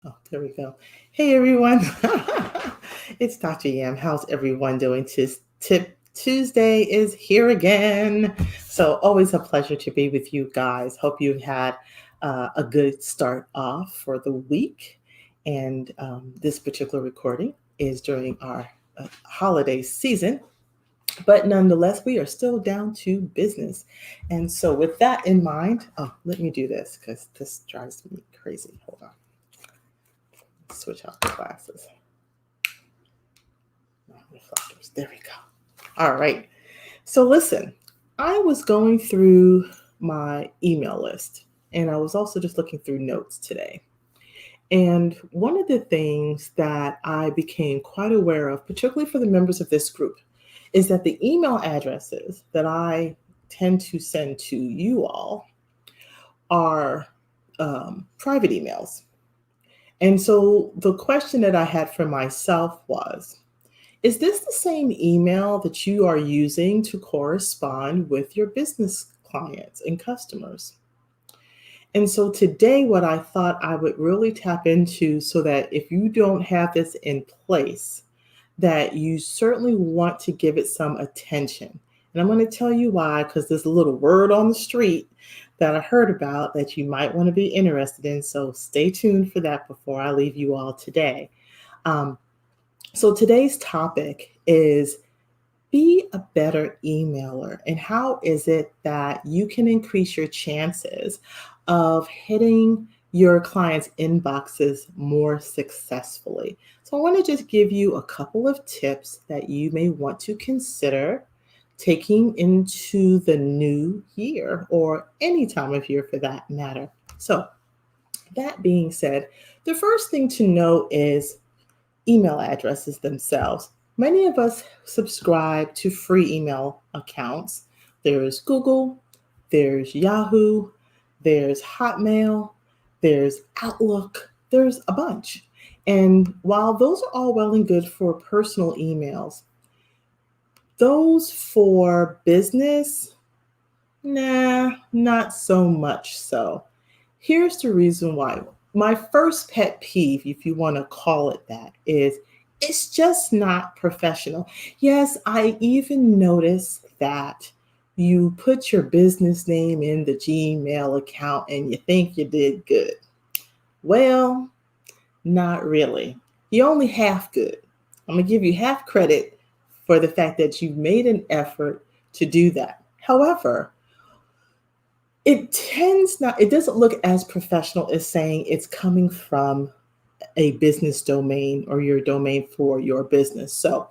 Oh, there we go. Hey, everyone. It's Dr. Yam. How's everyone doing? Tip Tuesday is here again. So, always a pleasure to be with you guys. Hope you had a good start off for the week. And this particular recording is during our holiday season. But nonetheless, we are still down to business. And so, with that in mind, let me do this because this drives me crazy. Hold on. Switch out the glasses. Reflectors. There we go. All right. So listen, I was going through my email list and I was also just looking through notes today. And one of the things that I became quite aware of, particularly for the members of this group, is that the email addresses that I tend to send to you all are private emails. And so the question that I had for myself was, is this the same email that you are using to correspond with your business clients and customers? And so today, what I thought I would really tap into so that if you don't have this in place, that you certainly want to give it some attention. And I'm going to tell you why, because there's a little word on the street that I heard about that you might want to be interested in. So stay tuned for that before I leave you all today. So today's topic is be a better emailer. And how is it that you can increase your chances of hitting your clients' inboxes more successfully? So I want to just give you a couple of tips that you may want to consider taking into the new year or any time of year for that matter. So that being said, the first thing to know is email addresses themselves. Many of us subscribe to free email accounts. There's Google, there's Yahoo, there's Hotmail, there's Outlook, there's a bunch. And while those are all well and good for personal emails, those for business, nah, not so much so. Here's the reason why. My first pet peeve, if you want to call it that, is it's just not professional. Yes, I even noticed that you put your business name in the Gmail account and you think you did good. Well, not really. You only half good. I'm going to give you half credit for the fact that you've made an effort to do that. However, it doesn't look as professional as saying it's coming from a business domain or your domain for your business. So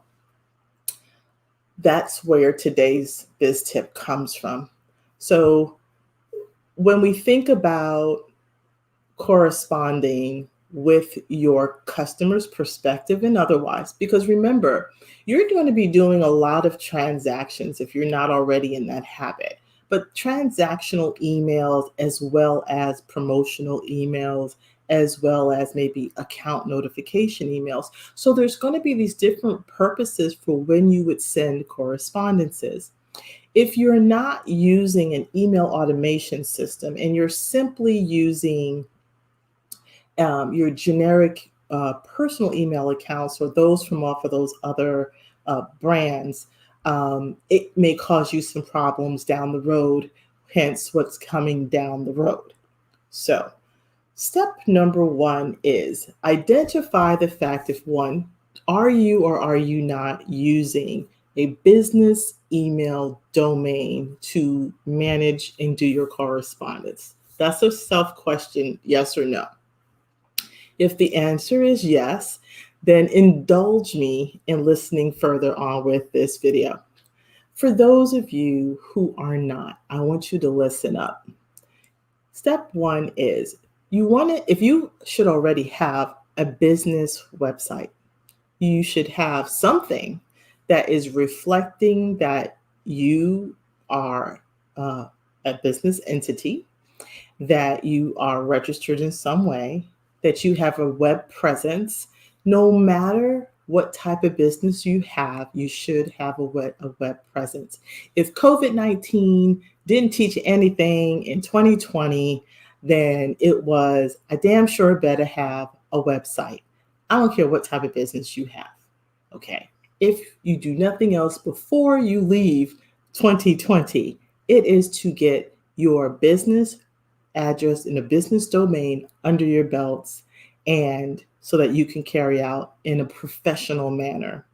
that's where today's biz tip comes from. So when we think about corresponding with your customer's perspective and otherwise, because remember, you're going to be doing a lot of transactions if you're not already in that habit. But transactional emails, as well as promotional emails, as well as maybe account notification emails. So there's going to be these different purposes for when you would send correspondences. If you're not using an email automation system and you're simply using your generic personal email accounts or those from off of those other brands, it may cause you some problems down the road, hence what's coming down the road. So step number one is identify the fact if one, are you or are you not using a business email domain to manage and do your correspondence? That's a self question, yes or no. If the answer is yes, then indulge me in listening further on with this video. For those of you who are not, I want you to listen up. Step one is if you should already have a business website, you should have something that is reflecting that you are a business entity, that you are registered in some way, that you have a web presence. No matter what type of business you have, you should have a web presence. If COVID-19 didn't teach you anything in 2020, then it was, I damn sure better have a website. I don't care what type of business you have. Okay. If you do nothing else before you leave 2020, it is to get your business address in a business domain under your belts, and so that you can carry out in a professional manner,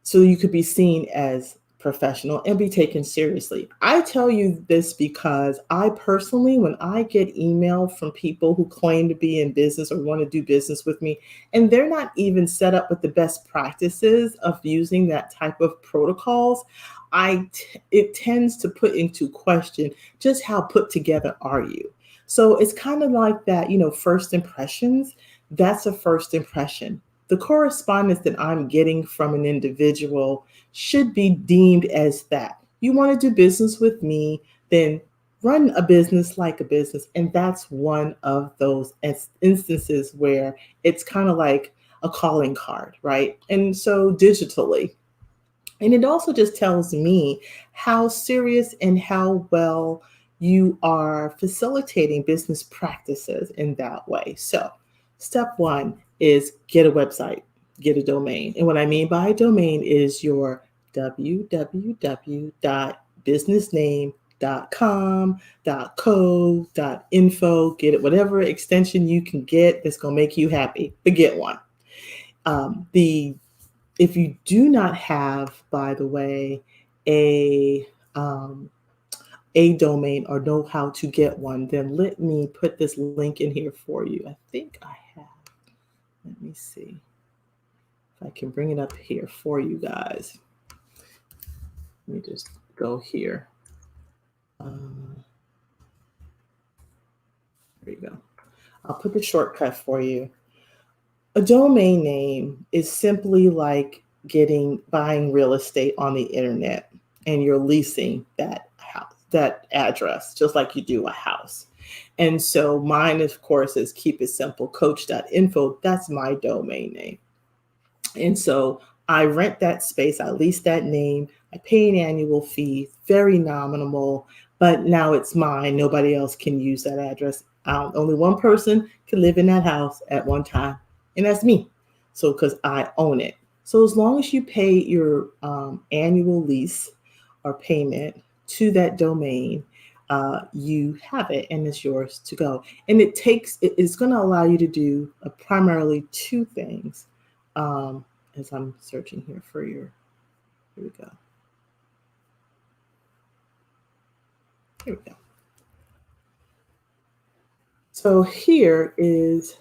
so you could be seen as professional and be taken seriously. I tell you this because I personally, when I get email from people who claim to be in business or want to do business with me, and they're not even set up with the best practices of using that type of protocols, it tends to put into question just how put together are you. So it's kind of like that, first impressions. That's a first impression. The correspondence that I'm getting from an individual should be deemed as that. You want to do business with me, then run a business like a business. And that's one of those instances where it's kind of like a calling card, right? And so digitally. And it also just tells me how serious and how well you are facilitating business practices in that way. So, step one is get a website, get a domain. And what I mean by a domain is your www.businessname.com.co.info. Get it, whatever extension you can get that's going to make you happy, but get one. The If you do not have, by the way, a domain or know how to get one, then let me put this link in here for you. I think I have. Let me see if I can bring it up here for you guys. Let me just go here. There you go. I'll put the shortcut for you. A domain name is simply like buying real estate on the internet, and you're leasing that house, that address, just like you do a house. And so mine, of course, is keep it simple, coach.info. That's my domain name. And so I rent that space, I lease that name, I pay an annual fee, very nominal, but now it's mine. Nobody else can use that address. Only one person can live in that house at one time, and that's me. So, because I own it. So as long as you pay your annual lease or payment to that domain, you have it and it's yours to go. And it's going to allow you to do primarily two things. As I'm searching here for here we go. Here we go. So here is,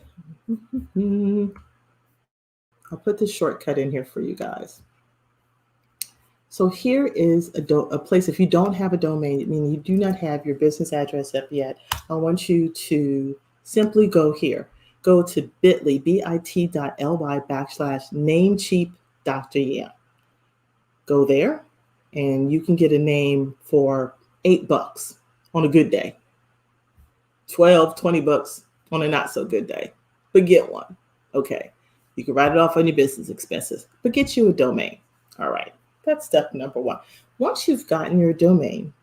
I'll put the shortcut in here for you guys. So here is a place. If you don't have a domain, meaning you do not have your business address up yet, I want you to simply go here. Go to bit.ly/namecheap Dr. Yam. Go there, and you can get a name for $8 on a good day, 12, 20 bucks on a not so good day, but get one. Okay. You can write it off on your business expenses, but get you a domain. All right. That's step number one. Once you've gotten your domain,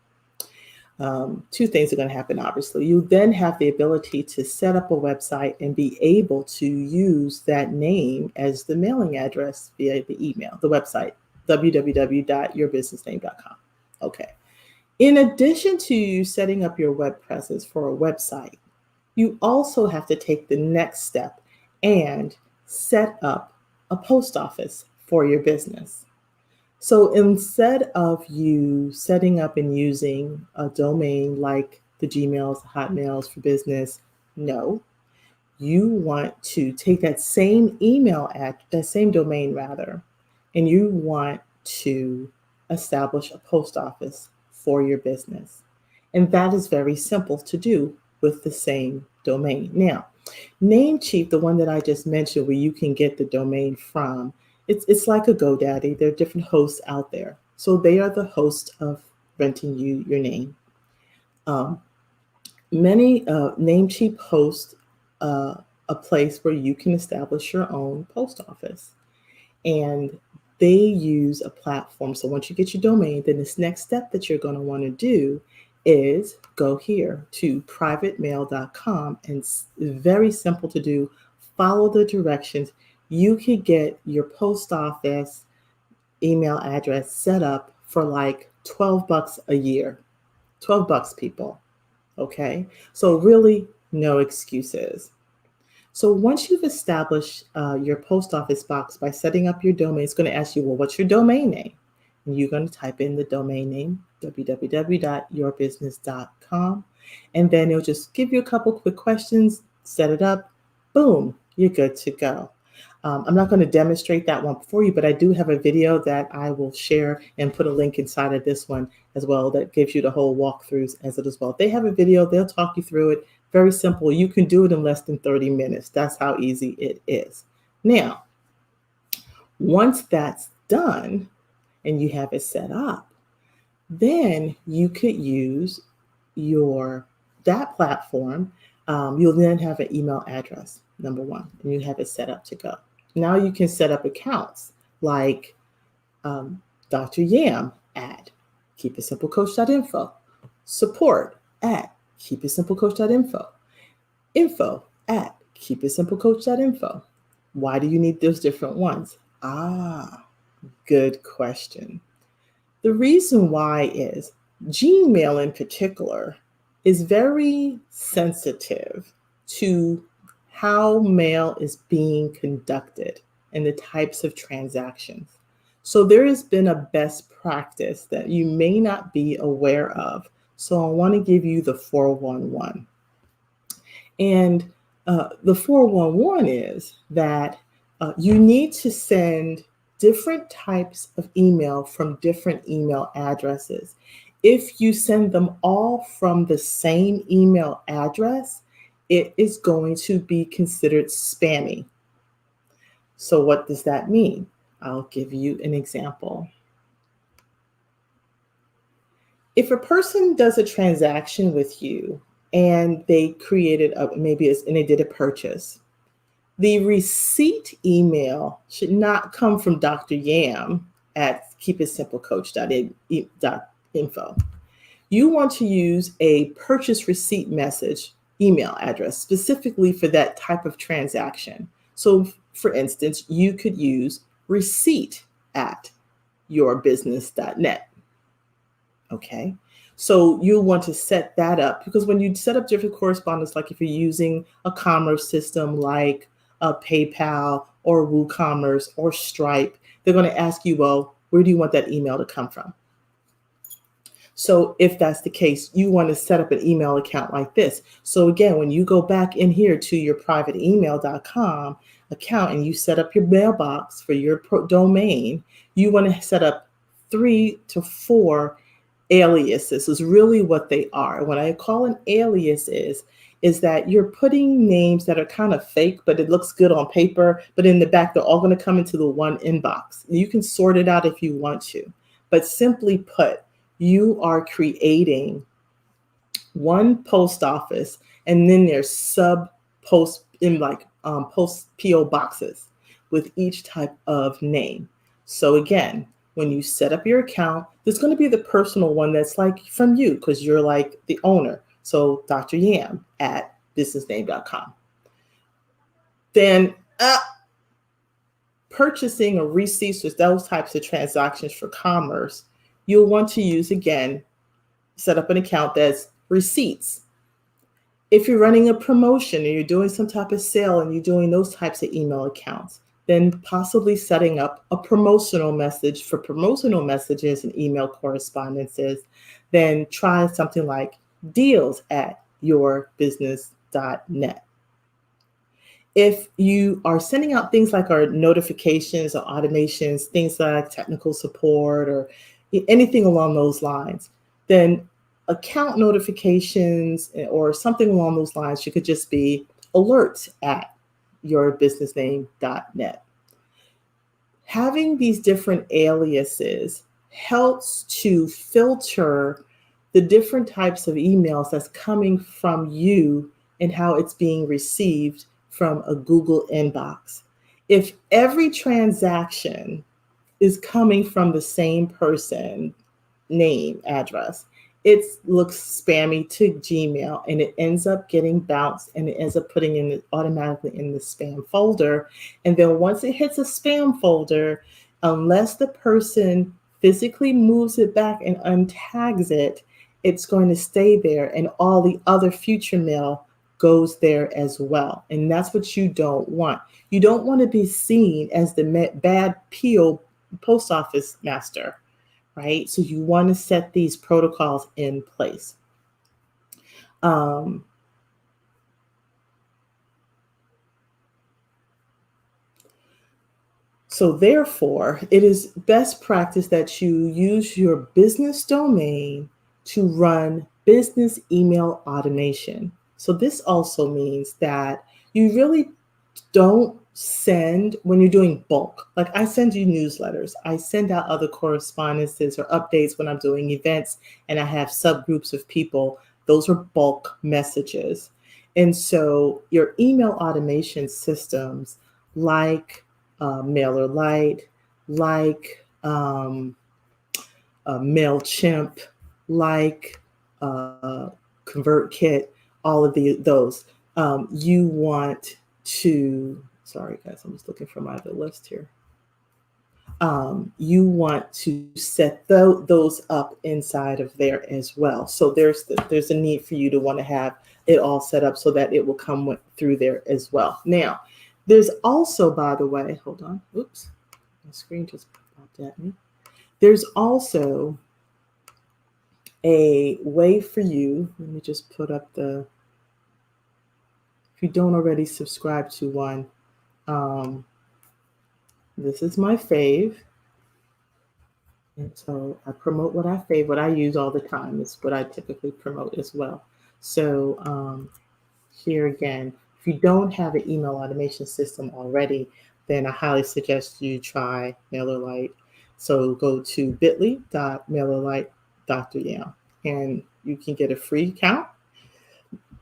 two things are going to happen, obviously. You then have the ability to set up a website and be able to use that name as the mailing address via the email, the website, www.yourbusinessname.com. Okay. In addition to setting up your web presence for a website, you also have to take the next step and set up a post office for your business. So instead of you setting up and using a domain like the Gmails, Hotmails for business, no, you want to take that same that same domain rather, and you want to establish a post office for your business. And that is very simple to do with the same domain. Now, Namecheap, the one that I just mentioned, where you can get the domain from, it's like a GoDaddy. There are different hosts out there. So they are the host of renting you your name. Many Namecheap hosts a place where you can establish your own post office. And they use a platform. So once you get your domain, then this next step that you're going to want to do is go here to privatemail.com, and it's very simple to do. follow the directions, you could get your post office email address set up for like $12 a year. $12, people. Okay. So really no excuses. So once you've established your post office box by setting up your domain, it's going to ask you, well, what's your domain name? And you're going to type in the domain name, www.yourbusiness.com. And then it'll just give you a couple quick questions, set it up, boom, you're good to go. I'm not going to demonstrate that one for you, but I do have a video that I will share and put a link inside of this one as well that gives you the whole walkthroughs as well. If they have a video, they'll talk you through it. Very simple. You can do it in less than 30 minutes. That's how easy it is. Now, once that's done and you have it set up, then you could use that platform. You'll then have an email address, number one, and you have it set up to go. Now you can set up accounts like Dr. Yam at keepitsimplecoach.info, support at keepitsimplecoach.info, info at keepitsimplecoach.info. Why do you need those different ones? Good question. The reason why is Gmail in particular is very sensitive to how mail is being conducted and the types of transactions. So there has been a best practice that you may not be aware of. So I want to give you the 411. And the 411 is that you need to send different types of email from different email addresses. If you send them all from the same email address, it is going to be considered spammy. So what does that mean? I'll give you an example. If a person does a transaction with you and they created and they did a purchase, the receipt email should not come from Dr. Yam at keepitsimplecoach.info. You want to use a purchase receipt message email address specifically for that type of transaction. So for instance, you could use receipt at yourbusiness.net. Okay. So you'll want to set that up because when you set up different correspondence, like if you're using a commerce system like PayPal or WooCommerce or Stripe, they're going to ask you, well, where do you want that email to come from? So if that's the case, you want to set up an email account like this. So again, when you go back in here to your privateemail.com account and you set up your mailbox for your domain, you want to set up 3 to 4 aliases is really what they are. What I call an alias is that you're putting names that are kind of fake, but it looks good on paper, but in the back, they're all going to come into the one inbox. You can sort it out if you want to, but simply put, you are creating one post office and then there's sub post in like post PO boxes with each type of name. So again, when you set up your account, there's going to be the personal one that's like from you because you're like the owner. So Dr. Yam at businessname.com. Then purchasing or receipts with those types of transactions for commerce, you'll want to use, again, set up an account that's receipts. If you're running a promotion or you're doing some type of sale and you're doing those types of email accounts, then possibly setting up a promotional message for promotional messages and email correspondences, then try something like deals at yourbusiness.net. If you are sending out things like our notifications or automations, things like technical support or anything along those lines, then account notifications or something along those lines, you could just be alerts at yourbusinessname.net. Having these different aliases helps to filter the different types of emails that's coming from you and how it's being received from a Google inbox. If every transaction is coming from the same person, name, address, it looks spammy to Gmail, and it ends up getting bounced, and it ends up putting in automatically in the spam folder. And then once it hits a spam folder, unless the person physically moves it back and untags it, it's going to stay there, and all the other future mail goes there as well. And that's what you don't want. You don't want to be seen as the bad PO post office master, right? So you want to set these protocols in place. So therefore, it is best practice that you use your business domain to run business email automation. So this also means that you really don't send when you're doing bulk. Like I send you newsletters, I send out other correspondences or updates when I'm doing events and I have subgroups of people. Those are bulk messages. And so your email automation systems like MailerLite, like MailChimp, like ConvertKit, all of those. You want to, sorry guys, I'm just looking for my other list here. You want to set those up inside of there as well. So there's a need for you to want to have it all set up so that it will come through there as well. Now, there's also, by the way, hold on, oops, my screen just popped at me. There's also a way for you, let me just put up if you don't already subscribe to one, this is my fave. And so I promote what I fave, what I use all the time. It's what I typically promote as well. So here again, if you don't have an email automation system already, then I highly suggest you try MailerLite. So go to bit.ly.MailerLite.Yam and you can get a free account.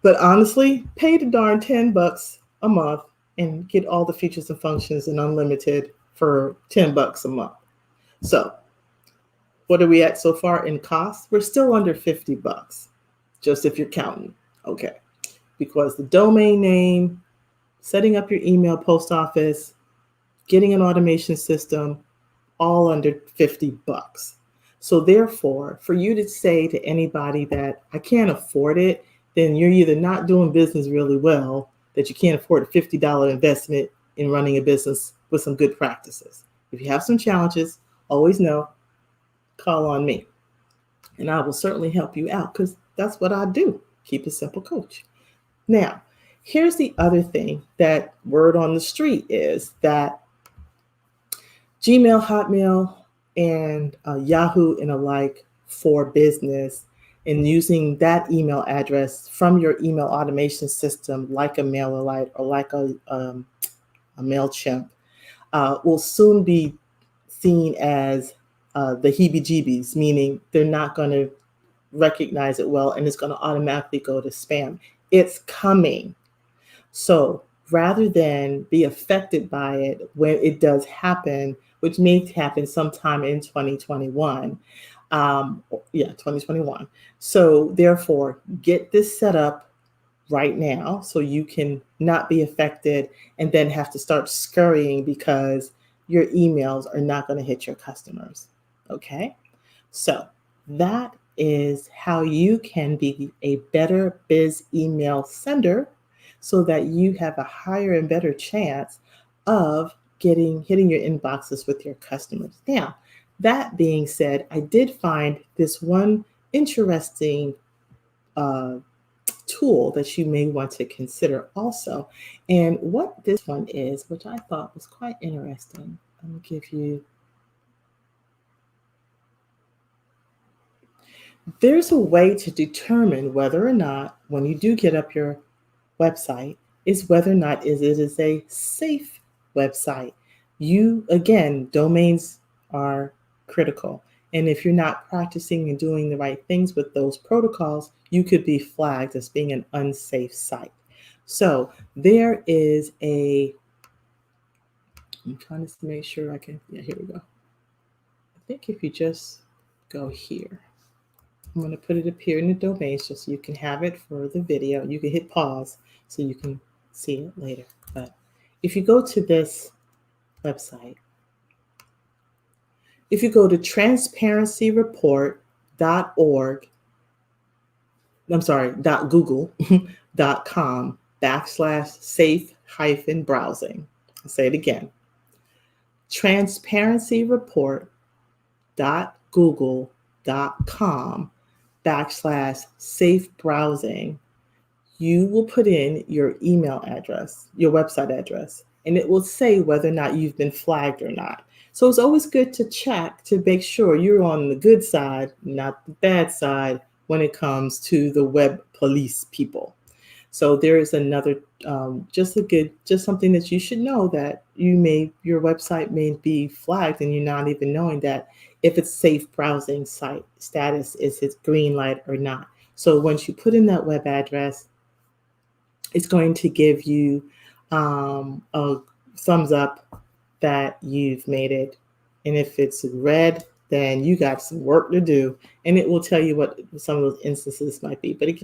But honestly, pay the darn $10 a month and get all the features and functions and unlimited for $10 a month. So what are we at so far in cost? We're still under $50, just if you're counting. Okay. Because the domain name, setting up your email post office, getting an automation system, all under $50. So therefore, for you to say to anybody that I can't afford it, then you're either not doing business really well, that you can't afford a $50 investment in running a business with some good practices. If you have some challenges, always know, call on me. And I will certainly help you out because that's what I do. Keep it simple, coach. Now, here's the other thing that word on the street is that Gmail, Hotmail, and Yahoo and alike for business and using that email address from your email automation system like a MailerLite or like a MailChimp will soon be seen as the heebie-jeebies, meaning they're not going to recognize it well and it's going to automatically go to spam. It's coming. So rather than be affected by it when it does happen, which may happen sometime in 2021, 2021. So therefore, get this set up right now so you can not be affected and then have to start scurrying because your emails are not going to hit your customers. Okay, so that is how you can be a better biz email sender so that you have a higher and better chance of hitting your inboxes with your customers. Now, that being said, I did find this one interesting tool that you may want to consider also. And what this one is, which I thought was quite interesting, I'm going to give you. There's a way to determine whether or not, when you do get up your website, is whether or not it is a safe website. Again, domains are critical. And if you're not practicing and doing the right things with those protocols, you could be flagged as being an unsafe site. So there is I'm trying to make sure I can, here we go. I think if you just go here, I'm going to put it up here in the domains just so you can have it for the video. You can hit pause so you can see it later. But if you go to this website, if you go to transparencyreport.org, I'm sorry, .google.com /safe-browsing. I'll say it again. transparencyreport.google.com /safe-browsing. You will put in your email address, your website address, and it will say whether or not you've been flagged or not. So it's always good to check to make sure you're on the good side, not the bad side, when it comes to the web police people. So there is another, just something that you should know, that your website may be flagged and you're not even knowing that if it's safe browsing site status, is it green light or not. So once you put in that web address, it's going to give you a thumbs up that you've made it. And if it's red, then you got some work to do. And it will tell you what some of those instances might be. But it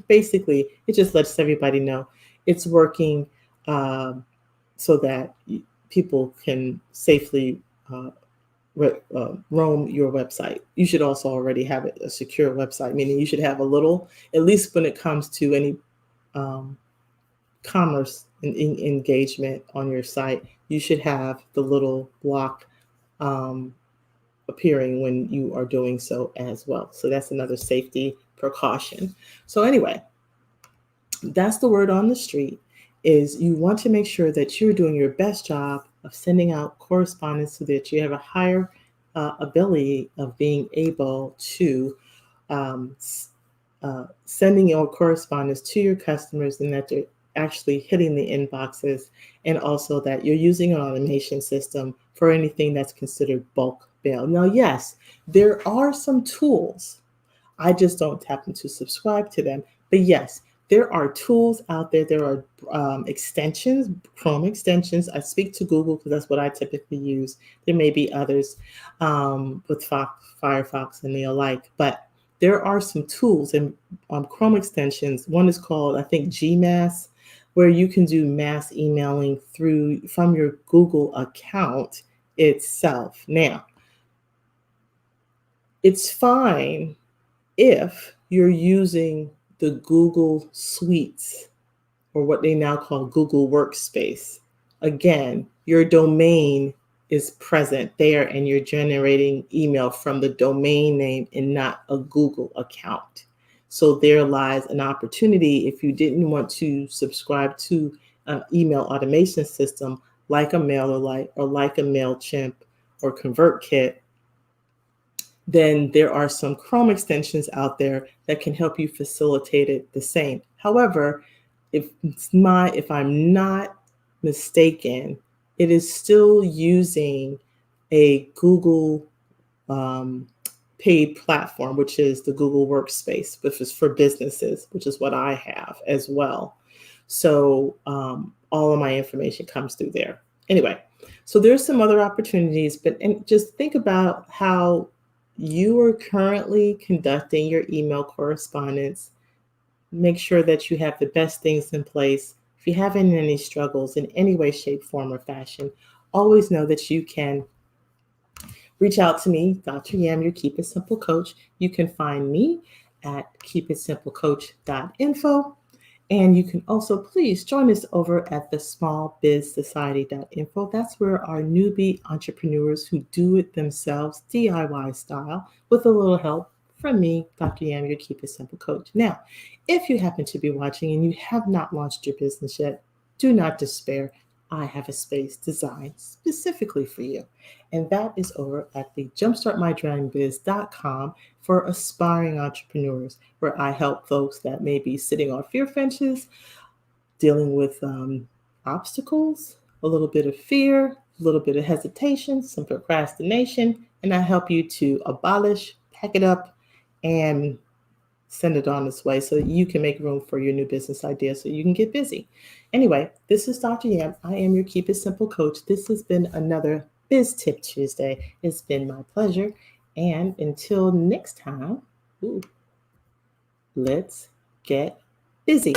just lets everybody know it's working so that people can safely roam your website. You should also already have a secure website, meaning you should have a little, at least when it comes to any commerce and engagement on your site, you should have the little block appearing when you are doing so as well. So that's another safety precaution. So anyway, that's the word on the street, is you want to make sure that you're doing your best job of sending out correspondence so that you have a higher ability of being able to sending your correspondence to your customers, and that they're actually hitting the inboxes, and also that you're using an automation system for anything that's considered bulk mail. Now, yes, there are some tools. I just don't happen to subscribe to them. But yes, there are tools out there. There are extensions, Chrome extensions. I speak to Google because that's what I typically use. There may be others with Firefox and the alike, but there are some tools and Chrome extensions. One is called, I think, Gmass, where you can do mass emailing from your Google account itself. Now, it's fine if you're using the Google Suites, or what they now call Google Workspace. Again, your domain is present there and you're generating email from the domain name and not a Google account. So there lies an opportunity, if you didn't want to subscribe to an email automation system like a MailerLite or like a MailChimp or ConvertKit, then there are some Chrome extensions out there that can help you facilitate it the same. However, if I'm not mistaken, it is still using a Google paid platform, which is the Google Workspace, which is for businesses, which is what I have as well. So all of my information comes through there. Anyway, so there's some other opportunities, and just think about how you are currently conducting your email correspondence. Make sure that you have the best things in place. If you're having any struggles in any way, shape, form, or fashion, always know that you can reach out to me, Dr. Yam, your Keep It Simple coach. You can find me at keepitsimplecoach.info. And you can also please join us over at the smallbizsociety.info. That's where our newbie entrepreneurs who do it themselves, DIY style, with a little help from me, Dr. Yam, your Keep It Simple coach. Now, if you happen to be watching and you have not launched your business yet, do not despair. I have a space designed specifically for you. And that is over at the jumpstartmydreambiz.com for aspiring entrepreneurs, where I help folks that may be sitting on fear fences, dealing with obstacles, a little bit of fear, a little bit of hesitation, some procrastination, and I help you to abolish, pack it up, and send it on its way so that you can make room for your new business idea so you can get busy. Anyway, this is Dr. Yam. I am your Keep It Simple coach. This has been another Biz Tip Tuesday. It's been my pleasure. And until next time, let's get busy.